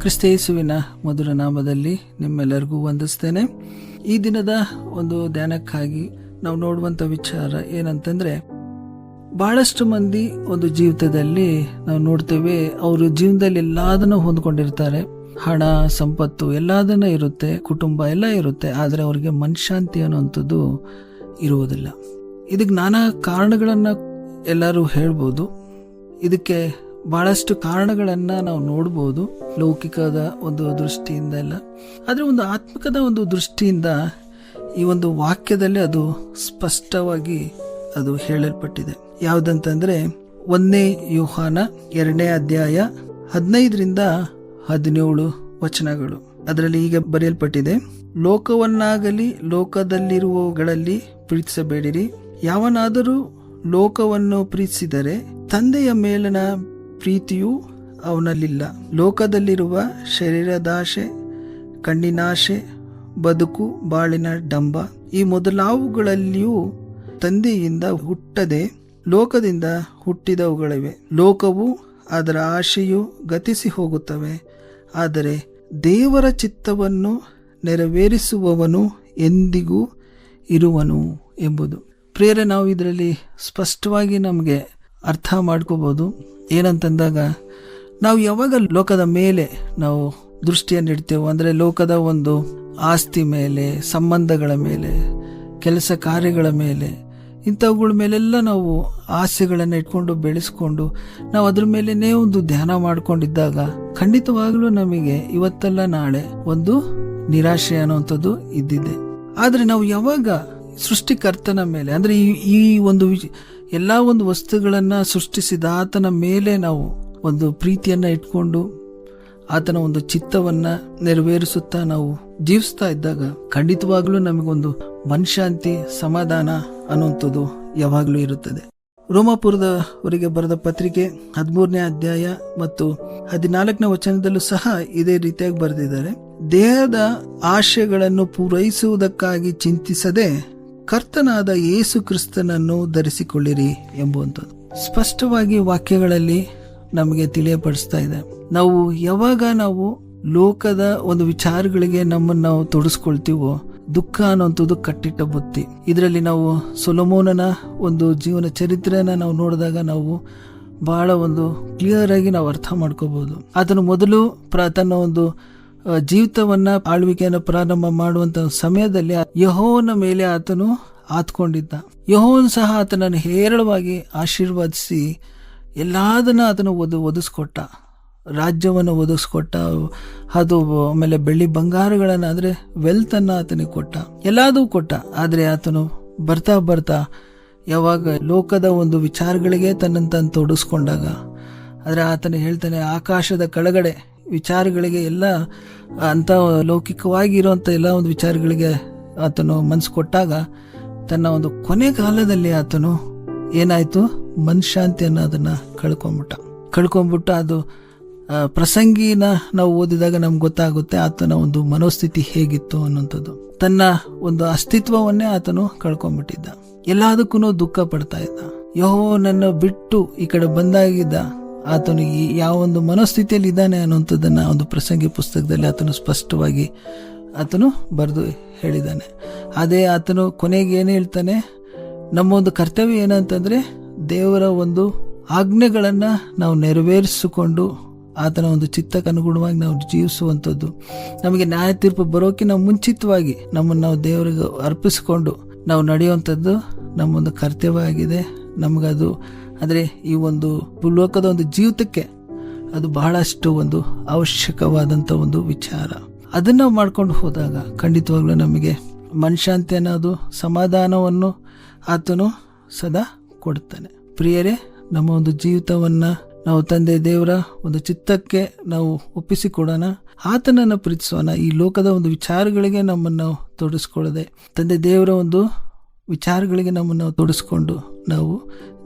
ಕ್ರಿಸ್ತ ಯೇಸುವಿನ ಮಧುರ ನಾಮದಲ್ಲಿ ನಿಮ್ಮೆಲ್ಲರಿಗೂ ವಂದಿಸ್ತೇನೆ. ಈ ದಿನದ ಒಂದು ಧ್ಯಾನಕ್ಕಾಗಿ ನಾವು ನೋಡುವಂತ ವಿಚಾರ ಏನಂತಂದ್ರೆ, ಬಹಳಷ್ಟು ಮಂದಿ ಒಂದು ಜೀವಿತದಲ್ಲಿ ನಾವು ನೋಡ್ತೇವೆ, ಅವರು ಜೀವನದಲ್ಲಿ ಎಲ್ಲದನ್ನು ಹೊಂದ್ಕೊಂಡಿರ್ತಾರೆ. ಹಣ, ಸಂಪತ್ತು ಎಲ್ಲದನ್ನ ಇರುತ್ತೆ, ಕುಟುಂಬ ಎಲ್ಲ ಇರುತ್ತೆ, ಆದ್ರೆ ಅವ್ರಿಗೆ ಮನಃಶಾಂತಿ ಅನ್ನುವಂಥದ್ದು ಇರುವುದಿಲ್ಲ. ಇದಕ್ಕೆ ನಾನಾ ಕಾರಣಗಳನ್ನ ಎಲ್ಲರೂ ಹೇಳ್ಬೋದು. ಇದಕ್ಕೆ ಬಹಳಷ್ಟು ಕಾರಣಗಳನ್ನ ನಾವು ನೋಡ್ಬೋದು, ಲೌಕಿಕದ ಒಂದು ದೃಷ್ಟಿಯಿಂದ ಎಲ್ಲ. ಆದ್ರೆ ಒಂದು ಆತ್ಮಿಕದ ಒಂದು ದೃಷ್ಟಿಯಿಂದ ಈ ಒಂದು ವಾಕ್ಯದಲ್ಲಿ ಅದು ಸ್ಪಷ್ಟವಾಗಿ ಅದು ಹೇಳಲ್ಪಟ್ಟಿದೆ. ಯಾವುದಂತಂದ್ರೆ 1 ಯೋಹಾನ 2ನೇ ಅಧ್ಯಾಯ 15-17 ವಚನಗಳು. ಅದರಲ್ಲಿ ಹೀಗೆ ಬರೆಯಲ್ಪಟ್ಟಿದೆ: ಲೋಕವನ್ನಾಗಲಿ ಲೋಕದಲ್ಲಿರುವವುಗಳಲ್ಲಿ ಪ್ರೀತಿಸಬೇಡಿರಿ. ಯಾವನಾದರೂ ಲೋಕವನ್ನು ಪ್ರೀತಿಸಿದರೆ ತಂದೆಯ ಮೇಲಿನ ಪ್ರೀತಿಯು ಅವನಲ್ಲಿಲ್ಲ. ಲೋಕದಲ್ಲಿರುವ ಶರೀರದಾಶೆ, ಕಣ್ಣಿನಾಶೆ, ಬದುಕು, ಬಾಳಿನ ಡಂಬ, ಈ ಮೊದಲಾವುಗಳಲ್ಲಿಯೂ ತಂದೆಯಿಂದ ಹುಟ್ಟದೆ ಲೋಕದಿಂದ ಹುಟ್ಟಿದವುಗಳಿವೆ. ಲೋಕವು ಅದರ ಆಶೆಯು ಗತಿಸಿ ಹೋಗುತ್ತವೆ, ಆದರೆ ದೇವರ ಚಿತ್ತವನ್ನು ನೆರವೇರಿಸುವವನು ಎಂದಿಗೂ ಇರುವನು ಎಂಬುದು. ಪ್ರಿಯರೇ, ನಾವು ಇದರಲ್ಲಿ ಸ್ಪಷ್ಟವಾಗಿ ನಮಗೆ ಅರ್ಥ ಮಾಡ್ಕೋಬಹುದು. ಏನಂತಂದಾಗ, ನಾವು ಯಾವಾಗ ಲೋಕದ ಮೇಲೆ ನಾವು ದೃಷ್ಟಿಯನ್ನು ಇಡ್ತೇವೆ, ಅಂದರೆ ಲೋಕದ ಒಂದು ಆಸ್ತಿ ಮೇಲೆ, ಸಂಬಂಧಗಳ ಮೇಲೆ, ಕೆಲಸ ಕಾರ್ಯಗಳ ಮೇಲೆ, ಇಂಥವುಗಳ ಮೇಲೆಲ್ಲ ನಾವು ಆಸೆಗಳನ್ನು ಇಟ್ಕೊಂಡು ಬೆಳೆಸ್ಕೊಂಡು ನಾವು ಅದ್ರ ಮೇಲೇನೇ ಒಂದು ಧ್ಯಾನ ಮಾಡ್ಕೊಂಡಿದ್ದಾಗ ಖಂಡಿತವಾಗ್ಲೂ ನಮಗೆ ಇವತ್ತೆಲ್ಲ ನಾಳೆ ಒಂದು ನಿರಾಶೆ ಅನ್ನುವಂಥದ್ದು ಇದ್ದಿದೆ. ಆದ್ರೆ ನಾವು ಯಾವಾಗ ಸೃಷ್ಟಿಕರ್ತನ ಮೇಲೆ, ಅಂದ್ರೆ ಈ ಒಂದು ಎಲ್ಲಾ ಒಂದು ವಸ್ತುಗಳನ್ನ ಸೃಷ್ಟಿಸಿದ ಆತನ ಮೇಲೆ ನಾವು ಒಂದು ಪ್ರೀತಿಯನ್ನ ಇಟ್ಕೊಂಡು ಆತನ ಒಂದು ಚಿತ್ತವನ್ನ ನೆರವೇರಿಸುತ್ತಾ ನಾವು ಜೀವಿಸ್ತಾ ಇದ್ದಾಗ ಖಂಡಿತವಾಗ್ಲೂ ನಮಗೊಂದು ಮನಃಶಾಂತಿ, ಸಮಾಧಾನ ಅನ್ನುವಂಥದ್ದು ಯಾವಾಗ್ಲೂ ಇರುತ್ತದೆ. ರೋಮಾಪುರದವರಿಗೆ ಬರೆದ ಪತ್ರಿಕೆ 13ನೇ ಅಧ್ಯಾಯ ಮತ್ತು 14ನೇ ವಚನದಲ್ಲೂ ಸಹ ಇದೇ ರೀತಿಯಾಗಿ ಬರೆದಿದ್ದಾರೆ: ದೇಹದ ಆಶೆಗಳನ್ನು ಪೂರೈಸುವುದಕ್ಕಾಗಿ ಚಿಂತಿಸದೆ ಕರ್ತನಾದ ಯೇಸು ಕ್ರಿಸ್ತನನ್ನು ಧರಿಸಿಕೊಳ್ಳಿರಿ ಎಂಬುವಂಥದ್ದು ಸ್ಪಷ್ಟವಾಗಿ ವಾಕ್ಯಗಳಲ್ಲಿ ನಮಗೆ ತಿಳಿಯಪಡಿಸ್ತಾ ಇದೆ. ನಾವು ಯಾವಾಗ ನಾವು ಲೋಕದ ಒಂದು ವಿಚಾರಗಳಿಗೆ ನಮ್ಮನ್ನು ನಾವು ತೊಡಸ್ಕೊಳ್ತೀವೋ, ದುಃಖ ಅನ್ನುವಂಥದ್ದು ಕಟ್ಟಿಟ್ಟ ಬುತ್ತಿ. ಇದರಲ್ಲಿ ನಾವು ಸೊಲೊಮೋನನ ಒಂದು ಜೀವನ ಚರಿತ್ರೆಯನ್ನ ನಾವು ನೋಡಿದಾಗ ನಾವು ಬಹಳ ಒಂದು ಕ್ಲಿಯರ್ ಆಗಿ ನಾವು ಅರ್ಥ ಮಾಡ್ಕೋಬಹುದು. ಆತನು ಮೊದಲು ತನ್ನ ಒಂದು ಜೀವಿತವನ್ನ, ಆಳ್ವಿಕೆಯನ್ನು ಪ್ರಾರಂಭ ಮಾಡುವಂತ ಸಮಯದಲ್ಲಿ ಯೆಹೋವನ ಮೇಲೆ ಆತನು ಆತ್ಕೊಂಡಿದ್ದ. ಯೆಹೋವನು ಸಹ ಆತನನ್ನು ಹೇರಳವಾಗಿ ಆಶೀರ್ವದಿಸಿ ಎಲ್ಲದನ್ನ ಆತನು ಒದಗಿಸ್ಕೊಟ್ಟ, ರಾಜ್ಯವನ್ನು ಒದಗಿಸ್ಕೊಟ್ಟ, ಅದು ಆಮೇಲೆ ಬೆಳ್ಳಿ ಬಂಗಾರಗಳನ್ನ, ಅಂದ್ರೆ ವೆಲ್ತ್ ಅನ್ನ ಆತನಿಗೆ ಕೊಟ್ಟ, ಎಲ್ಲದೂ ಕೊಟ್ಟ. ಆದ್ರೆ ಆತನು ಬರ್ತಾ ಬರ್ತಾ ಯಾವಾಗ ಲೋಕದ ಒಂದು ವಿಚಾರಗಳಿಗೆ ತನ್ನಂತ ತೊಡಸ್ಕೊಂಡಾಗ, ಆದ್ರೆ ಆತನು ಹೇಳ್ತಾನೆ, ಆಕಾಶದ ಕೆಳಗಡೆ ವಿಚಾರಗಳಿಗೆ ಎಲ್ಲ ಅಂತ ಲೌಕಿಕವಾಗಿ ಇರುವಂತ ಎಲ್ಲ ಒಂದು ವಿಚಾರಗಳಿಗೆ ಆತನು ಮನಸ್ಸು ಕೊಟ್ಟಾಗ ತನ್ನ ಒಂದು ಕೊನೆ ಕಾಲದಲ್ಲಿ ಆತನು ಏನಾಯ್ತು, ಮನಃಶಾಂತಿಯನ್ನು ಅದನ್ನ ಕಳ್ಕೊಂಡ್ಬಿಟ್ಟು ಅದು ಪ್ರಸಂಗಿನ ನಾವು ಓದಿದಾಗ ನಮ್ಗೆ ಗೊತ್ತಾಗುತ್ತೆ ಆತನ ಒಂದು ಮನೋಸ್ಥಿತಿ ಹೇಗಿತ್ತು ಅನ್ನುವಂಥದ್ದು. ತನ್ನ ಒಂದು ಅಸ್ತಿತ್ವವನ್ನೇ ಆತನು ಕಳ್ಕೊಂಡ್ಬಿಟ್ಟಿದ್ದ, ಎಲ್ಲದಕ್ಕೂ ದುಃಖ ಪಡ್ತಾ ಇದ್ದ. ಯೆಹೋವನನ್ನು ಬಿಟ್ಟು ಈ ಕಡೆ ಬಂದಾಗಿದ್ದ ಆತನು ಯಾವ ಒಂದು ಮನೋಸ್ಥಿತಿಯಲ್ಲಿ ಇದ್ದಾನೆ ಅನ್ನುವಂಥದ್ದನ್ನ ಒಂದು ಪ್ರಸಂಗಿ ಪುಸ್ತಕದಲ್ಲಿ ಆತನು ಸ್ಪಷ್ಟವಾಗಿ ಆತನು ಬರೆದು ಹೇಳಿದ್ದಾನೆ. ಅದೇ ಆತನು ಕೊನೆಗೆ ಏನು ಹೇಳ್ತಾನೆ, ನಮ್ಮ ಒಂದು ಕರ್ತವ್ಯ ಏನಂತಂದ್ರೆ ದೇವರ ಒಂದು ಆಜ್ಞೆಗಳನ್ನ ನಾವು ನೆರವೇರಿಸಿಕೊಂಡು ಆತನ ಒಂದು ಚಿತ್ತಕ್ಕೆ ಅನುಗುಣವಾಗಿ ನಾವು ಜೀವಿಸುವಂಥದ್ದು. ನಮಗೆ ನ್ಯಾಯ ತೀರ್ಪು ಬರೋಕ್ಕಿಂತ ಮುಂಚಿತವಾಗಿ ನಮ್ಮನ್ನು ನಾವು ದೇವರಿಗೆ ಅರ್ಪಿಸಿಕೊಂಡು ನಾವು ನಡೆಯುವಂಥದ್ದು ನಮ್ಮೊಂದು ಕರ್ತವ್ಯ ಆಗಿದೆ. ನಮಗದು ಅಂದರೆ ಈ ಒಂದು ಭೂಲೋಕದ ಒಂದು ಜೀವಿತಕ್ಕೆ ಅದು ಬಹಳಷ್ಟು ಒಂದು ಅವಶ್ಯಕವಾದಂಥ ಒಂದು ವಿಚಾರ. ಅದನ್ನ ಮಾಡ್ಕೊಂಡು ಹೋದಾಗ ಖಂಡಿತವಾಗ್ಲೂ ನಮಗೆ ಮನಃಶಾಂತಿ ಅನ್ನೋದು, ಸಮಾಧಾನವನ್ನು ಆತನು ಸದಾ ಕೊಡ್ತಾನೆ. ಪ್ರಿಯರೇ, ನಮ್ಮ ಒಂದು ಜೀವಿತವನ್ನ ನಾವು ತಂದೆ ದೇವರ ಒಂದು ಚಿತ್ತಕ್ಕೆ ನಾವು ಒಪ್ಪಿಸಿಕೊಡೋಣ, ಆತನನ್ನು ಪ್ರೀತಿಸೋಣ. ಈ ಲೋಕದ ಒಂದು ವಿಚಾರಗಳಿಗೆ ನಮ್ಮನ್ನು ತೊಡಸ್ಕೊಳ್ಳದೆ ತಂದೆ ದೇವರ ಒಂದು ವಿಚಾರಗಳಿಗೆ ನಮ್ಮನ್ನು ತೊಡಸ್ಕೊಂಡು ನಾವು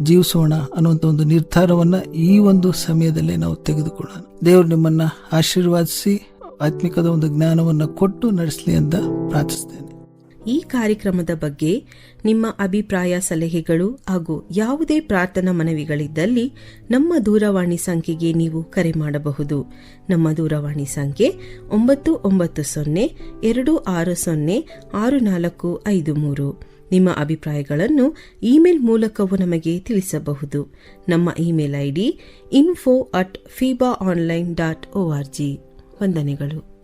ಜೀವಿಸೋಣ ಅನ್ನುವಂಥ ಒಂದು ನಿರ್ಧಾರವನ್ನ ಈ ಒಂದು ಸಮಯದಲ್ಲೇ ನಾವು ತೆಗೆದುಕೊಳ್ಳೋಣ. ದೇವರು ನಿಮ್ಮನ್ನ ಆಶೀರ್ವಾದಿಸಿ ಆತ್ಮಿಕದ ಒಂದು ಜ್ಞಾನವನ್ನು ಕೊಟ್ಟು ನಡೆಸಲಿ ಅಂತ ಪ್ರಾರ್ಥಿಸ್ತೇನೆ. ಈ ಕಾರ್ಯಕ್ರಮದ ಬಗ್ಗೆ ನಿಮ್ಮ ಅಭಿಪ್ರಾಯ, ಸಲಹೆಗಳು ಹಾಗೂ ಯಾವುದೇ ಪ್ರಾರ್ಥನಾ ಮನವಿಗಳಿದ್ದಲ್ಲಿ ನಮ್ಮ ದೂರವಾಣಿ ಸಂಖ್ಯೆಗೆ ನೀವು ಕರೆ ಮಾಡಬಹುದು. ನಮ್ಮ ದೂರವಾಣಿ ಸಂಖ್ಯೆ 9902606453. ನಿಮ್ಮ ಅಭಿಪ್ರಾಯಗಳನ್ನು ಇಮೇಲ್ ಮೂಲಕವೂ ನಮಗೆ ತಿಳಿಸಬಹುದು. ನಮ್ಮ ಇಮೇಲ್ ID info@fibaonline.org. ವಂದನೆಗಳು.